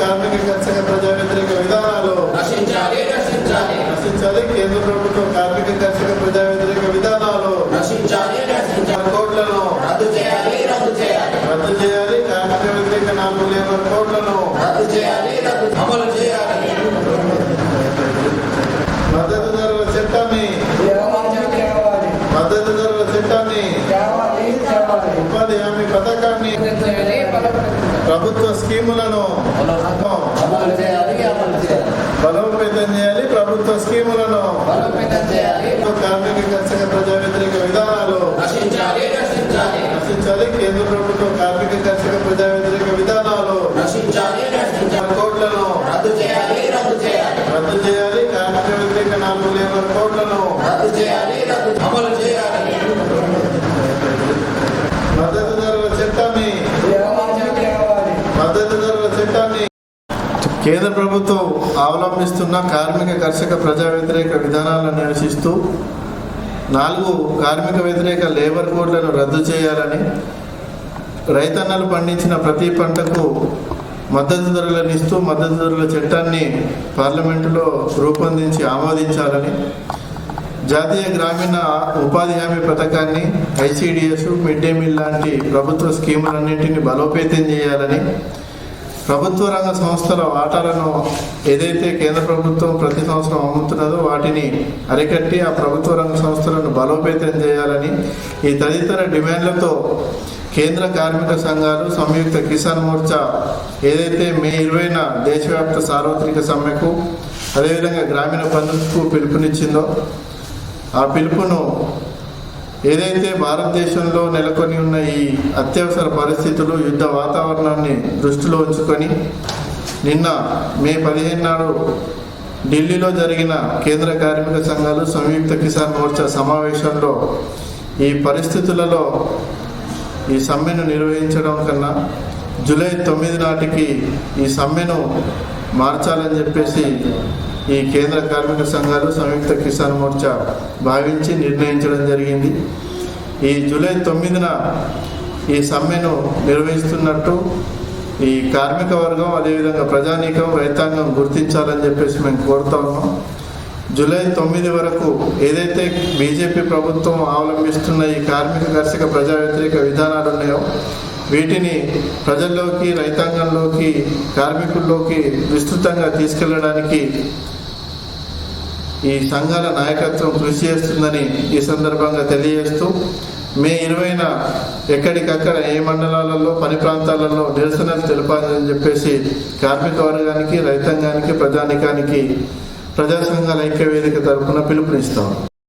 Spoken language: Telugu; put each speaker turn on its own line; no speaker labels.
కార్మిక కర్షక ప్రజా వ్యతిరేక విధానాలు
నశించాలి.
నశించాలి. కేంద్ర ప్రభుత్వం కార్మిక కర్షక ప్రజా వ్యతిరేక విధానాలు
నశించాలి.
కోడ్లను
రద్దు చేయాలి.
రద్దు చేయాలి. కార్మిక వ్యతిరేక 4 లేబర్ కోడ్లను
రద్దు చేయాలి. అమలు చేయాలి.
మద్దతు ధరల చట్టాన్ని ఉపాధి హామీ పథకాన్ని ప్రభుత్వ స్కీములను బలోపేతం చేయాలి. ప్రభుత్వ స్కీములను కార్మిక కర్షక ప్రజా వ్యతిరేక విధానాలు
నశించాలి.
కేంద్ర ప్రభుత్వం కార్మిక కర్షక ప్రజా వ్యతిరేక విధానాలు కోడ్లను
రద్దు చేయాలి.
కార్మిక వ్యతిరేక 4 లేబర్ కోడ్లను
రద్దు చేయాలి. అమలు చేయాలి.
మద్దతు ధరల చట్టాన్ని కేంద్ర ప్రభుత్వం అవలంబిస్తున్న కార్మిక కర్షక ప్రజా వ్యతిరేక విధానాలను నిరసిస్తూ 4 కార్మిక వ్యతిరేక లేబర్ కోడ్లను రద్దు చేయాలని, రైతన్నలు పండించిన ప్రతి పంటకు మద్దతు ధరలను ఇస్తూ మద్దతు ధరల చట్టాన్ని పార్లమెంటులో రూపొందించి ఆమోదించాలని, జాతీయ గ్రామీణ ఉపాధి హామీ పథకాన్ని, ఐసిడిఎస్, మిడ్ డే మీల్ లాంటి ప్రభుత్వ స్కీములన్నింటినీ బలోపేతం చేయాలని, ప్రభుత్వ రంగ సంస్థల వాటాలను ఏదైతే కేంద్ర ప్రభుత్వం ప్రతి సంవత్సరం అమ్ముతున్నదో వాటిని అరికట్టి ఆ ప్రభుత్వ రంగ సంస్థలను బలోపేతం చేయాలని, ఈ తదితర డిమాండ్లతో కేంద్ర కార్మిక సంఘాలు సంయుక్త కిసాన్ మోర్చా ఏదైతే మే 20న దేశవ్యాప్త సార్వత్రిక సమ్మెకు అదేవిధంగా గ్రామీణ బంధుకు పిలుపునిచ్చిందో ఆ పిలుపును ఏదైతే భారతదేశంలో నెలకొని ఉన్న ఈ అత్యవసర పరిస్థితులు, యుద్ధ వాతావరణాన్ని దృష్టిలో ఉంచుకొని నిన్న మే 15 నాడు ఢిల్లీలో జరిగిన కేంద్ర కార్మిక సంఘాలు సంయుక్త కిసాన్ మోర్చా సమావేశంలో ఈ పరిస్థితులలో ఈ సమ్మెను నిర్వహించడం కన్నా జూలై 9 నాటికి ఈ సమ్మెను మార్చాలని చెప్పేసి ఈ కేంద్ర కార్మిక సంఘాలు సంయుక్త కిసాన్ మోర్చా భావించి నిర్ణయించడం జరిగింది. ఈ జూలై 9న ఈ సమ్మెను నిర్వహిస్తున్నట్టు ఈ కార్మిక వర్గం అదేవిధంగా ప్రజానీకం రైతాంగం గుర్తించాలని చెప్పేసి మేము కోరుతా ఉన్నాం. జూలై 9 వరకు ఏదైతే బీజేపీ ప్రభుత్వం అవలంబిస్తున్న ఈ కార్మిక కర్షక ప్రజా వ్యతిరేక విధానాలు ఉన్నాయో వీటిని ప్రజల్లోకి, రైతాంగంలోకి, కార్మికుల్లోకి విస్తృతంగా తీసుకెళ్లడానికి ఈ సంఘాల నాయకత్వం కృషి చేస్తుందని ఈ సందర్భంగా తెలియజేస్తూ మే 20న ఎక్కడికక్కడ ఏ మండలాలలో, పని ప్రాంతాలలో నిరసనలు తెలపాలని చెప్పేసి కార్మిక వర్గానికి, రైతాంగానికి, ప్రజానికానికి ప్రజా సంఘాల ఐక్య వేదిక తరఫున పిలుపునిస్తాం.